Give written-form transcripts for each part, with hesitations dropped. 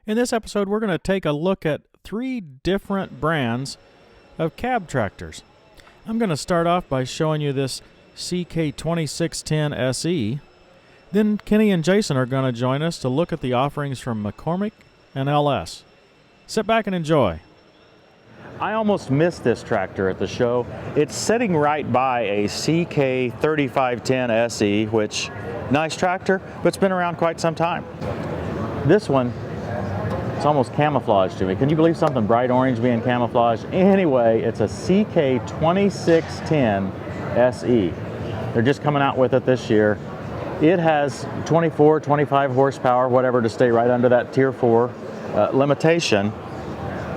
In this episode, we're going to take a look at 3 different brands of cab tractors. I'm going to start off by showing you this CK2610 SE. Then Kenny and Jason are going to join us to look at the offerings from McCormick and LS. Sit back and enjoy. I almost missed this tractor at the show. It's sitting right by a CK2510 SE, which, nice tractor, but it's been around quite some time. This one, it's almost camouflaged to me. Can you believe something bright orange being camouflaged? Anyway, it's a CK2610 SE. They're just coming out with it this year. It has 24, 25 horsepower, whatever, to stay right under that Tier 4 limitation.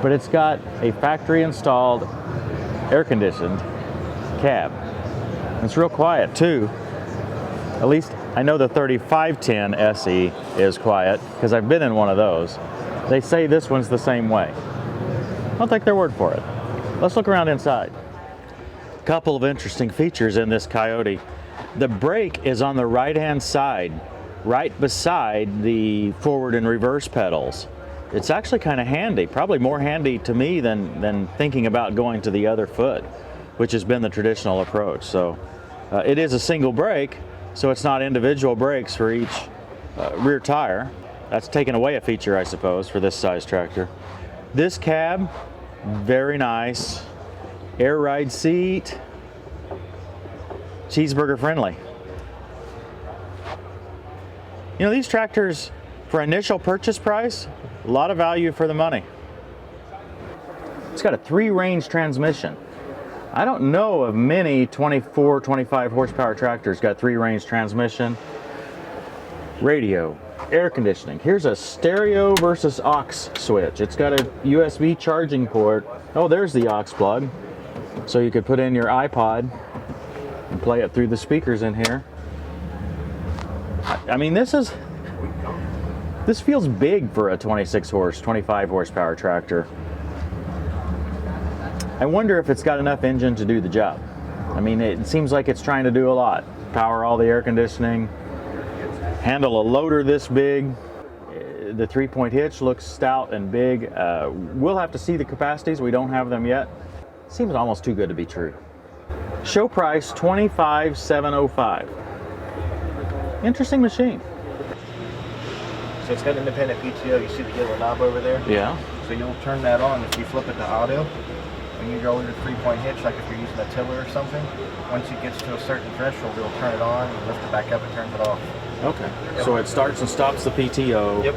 But it's got a factory installed air-conditioned cab. It's real quiet too. At least I know the 3510 SE is quiet because I've been in one of those. They say this one's the same way. I'll take their word for it. Let's look around inside. A couple of interesting features in this Kioti. The brake is on the right-hand side, right beside the forward and reverse pedals. It's actually kind of handy, probably more handy to me than thinking about going to the other foot, which has been the traditional approach. So it is a single brake, so it's not individual brakes for each rear tire. That's taken away a feature, I suppose, for this size tractor. This cab, very nice. Air ride seat, cheeseburger friendly. You know, these tractors, for initial purchase price, a lot of value for the money. It's got a 3-range transmission. I don't know of many 24, 25 horsepower tractors got 3-range transmission. Radio, air conditioning. Here's a stereo versus aux switch. It's got a USB charging port. Oh, there's the aux plug. So you could put in your iPod and play it through the speakers in here. I mean, this feels big for a 26 horse, 25 horsepower tractor. I wonder if it's got enough engine to do the job. I mean, it seems like it's trying to do a lot. Power all the air conditioning, handle a loader this big. The 3-point hitch looks stout and big. We'll have to see the capacities. We don't have them yet. Seems almost too good to be true. Show price $25,705. Interesting machine. So it's got independent PTO. You see the yellow knob over there? Yeah. So you'll turn that on if you flip it to auto. When you go into 3-point hitch, like if you're using a tiller or something, once it gets to a certain threshold, it'll turn it on, you lift it back up, and turns it off. Okay. Yep. So it starts and stops the PTO. Yep.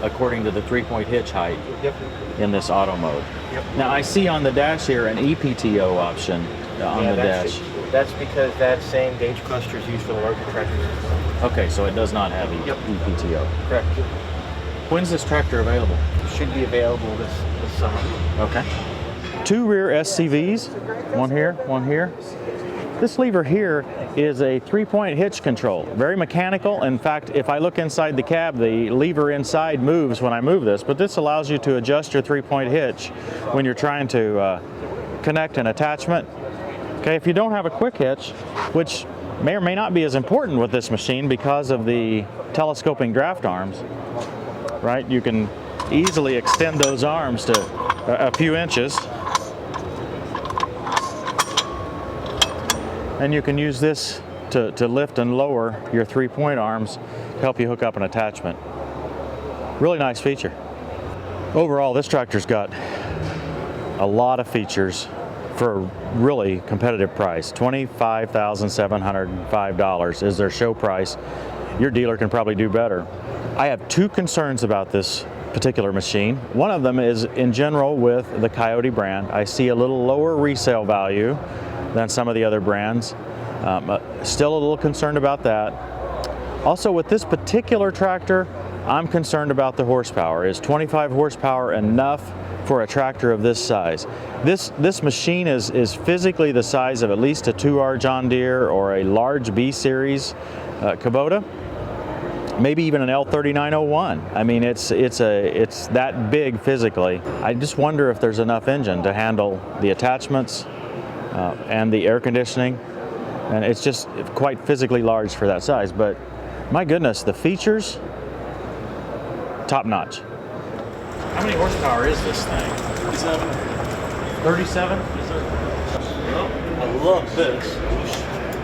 According to the 3-point hitch height. Yep. In this auto mode. Yep. Now I see on the dash here an EPTO option on the dash. That's because that same gauge cluster is used for the larger tractors. Okay, so it does not have EPTO. Correct. When's this tractor available? It should be available this summer. Okay. 2 rear SCVs, one here, one here. This lever here is a 3-point hitch control, very mechanical. In fact, if I look inside the cab, the lever inside moves when I move this, but this allows you to adjust your 3-point hitch when you're trying to connect an attachment. Okay, if you don't have a quick hitch, which may or may not be as important with this machine because of the telescoping draft arms, right? You can easily extend those arms to a few inches. And you can use this to lift and lower your 3-point arms to help you hook up an attachment. Really nice feature. Overall, this tractor's got a lot of features for a really competitive price. $25,705 is their show price. Your dealer can probably do better. I have 2 concerns about this particular machine. One of them is in general with the Kioti brand. I see a little lower resale value than some of the other brands. Still a little concerned about that. Also with this particular tractor, I'm concerned about the horsepower. Is 25 horsepower enough for a tractor of this size? This machine is physically the size of at least a 2R John Deere or a large B series Kubota, maybe even an L3901. I mean, it's that big physically. I just wonder if there's enough engine to handle the attachments and the air conditioning, and it's just quite physically large for that size. But my goodness, the features, top notch. How many horsepower is this thing? 37? Well, I love this.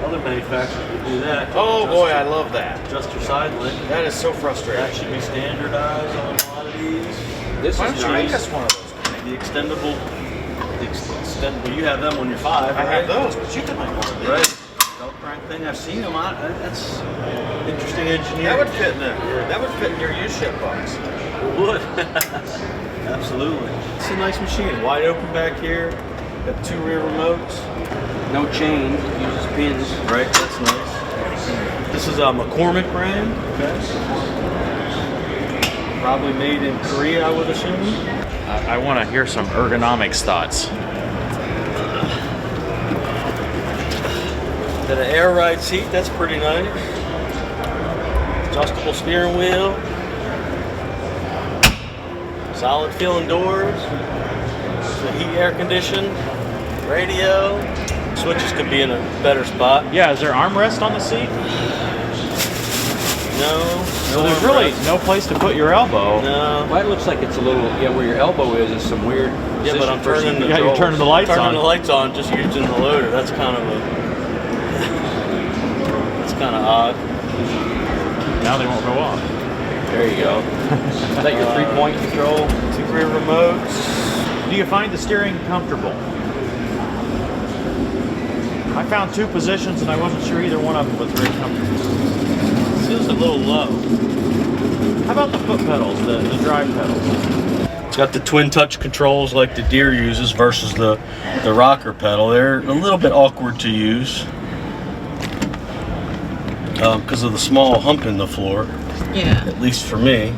Other manufacturers would do that. Oh boy, I love that. Adjust your side link. That is so frustrating. That should be standardized on a lot of these. This Why is don't you nice. make us one of those? The extendable. You have them when you're 5, I right? have those, but you can make one of these. Right. Belt crank thing. I've seen them on. That's interesting engineering. That would fit in that would fit in your U-ship box. It would. Absolutely. It's a nice machine. Wide open back here. Got 2 rear remotes. No chain, it uses pins. Right, that's nice. This is a McCormick brand. Okay. Probably made in Korea, I would assume. I want to hear some ergonomics thoughts. Then an air ride seat, that's pretty nice. Adjustable steering wheel. Solid feeling doors. The heat air conditioned. Radio. Switches could be in a better spot. Yeah, is there armrest on the seat? No. So there's really no place to put your elbow. No. Well, it looks like it's a little, yeah, where your elbow is some weird Yeah, but I'm position turning the Yeah, you're turning the lights on. Turning the lights on, just using the loader. That's kind of a. That's kind of odd. Now they won't go off. There you go. Is that your 3-point control? 2 rear remotes. Do you find the steering comfortable? I found 2 positions and I wasn't sure either one of them was very comfortable. Feels a little low. How about the foot pedals, the drive pedals? It's got the twin touch controls like the Deere uses versus the rocker pedal. They're a little bit awkward to use because of the small hump in the floor. Yeah. At least for me.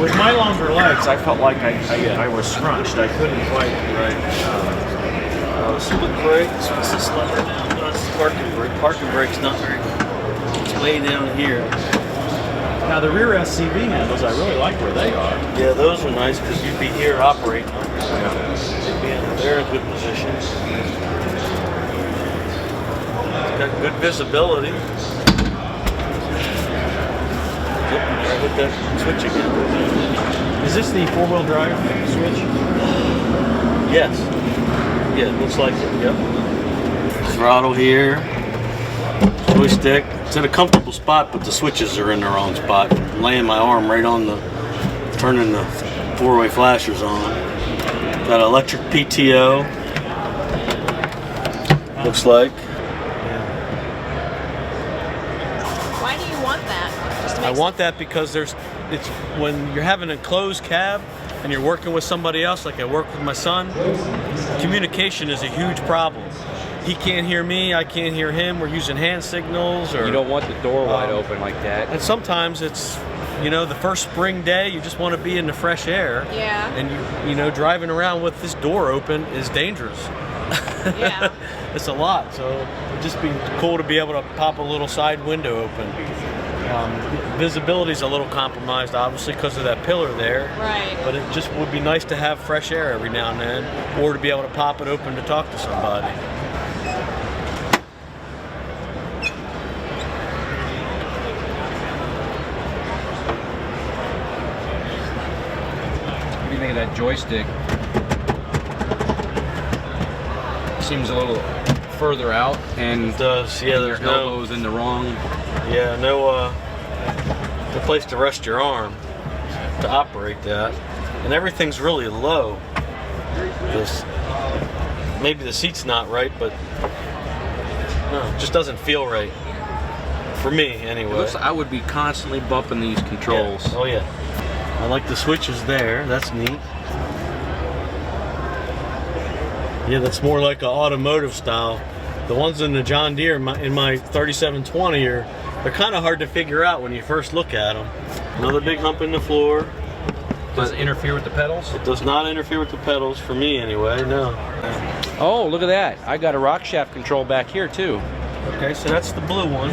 With my longer legs, I felt like I was scrunched. I couldn't quite. Right. Split brakes. What's this lever now? That's the parking brake. Parking brake's not very. It's way down here. Now the rear SCV handles, I really like where they are. Yeah, those are nice because you'd be here operating them. They're in good position. It's got good visibility. Yep, I hit that switch again. Is this the 4-wheel drive switch? Yes. Yeah, it looks like it. Yep. Throttle here. Joystick. It's in a comfortable spot, but the switches are in the wrong spot. I'm laying my arm right on turning the 4-way flashers on. Got electric PTO. Looks like. Why do you want that? Just to I make want that because it's when you're having a closed cab and you're working with somebody else, like I work with my son, communication is a huge problem. He can't hear me, I can't hear him, we're using hand signals. Or You don't want the door wide open like that. And sometimes it's, the first spring day, you just want to be in the fresh air. Yeah. And driving around with this door open is dangerous. Yeah. It's a lot, so it'd just be cool to be able to pop a little side window open. Visibility's a little compromised, obviously, because of that pillar there. Right. But it just would be nice to have fresh air every now and then, or to be able to pop it open to talk to somebody. What do you think of that joystick? Seems a little further out, and It does, yeah. your There's no elbows in the wrong. no place to rest your arm to operate that, and everything's really low. Maybe the seat's not right, but no, it just doesn't feel right for me anyway. It looks like I would be constantly bumping these controls. Yeah. Oh yeah. I like the switches there. That's neat. Yeah, that's more like an automotive style. The ones in the John Deere in my 3720 they're kind of hard to figure out when you first look at them. Another big hump in the floor. Does it interfere with the pedals? It does not interfere with the pedals for me anyway. No. Oh, look at that. I got a rock shaft control back here too. Okay, so that's the blue one.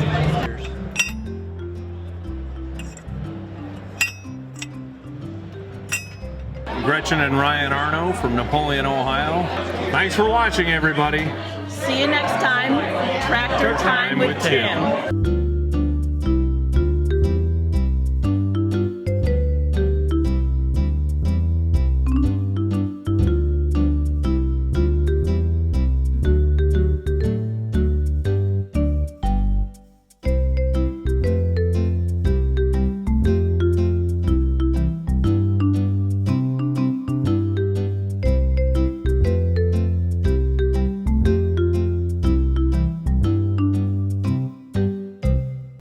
Gretchen and Ryan Arno from Napoleon, Ohio. Thanks for watching, everybody. See you next time. Tractor Time with Tim.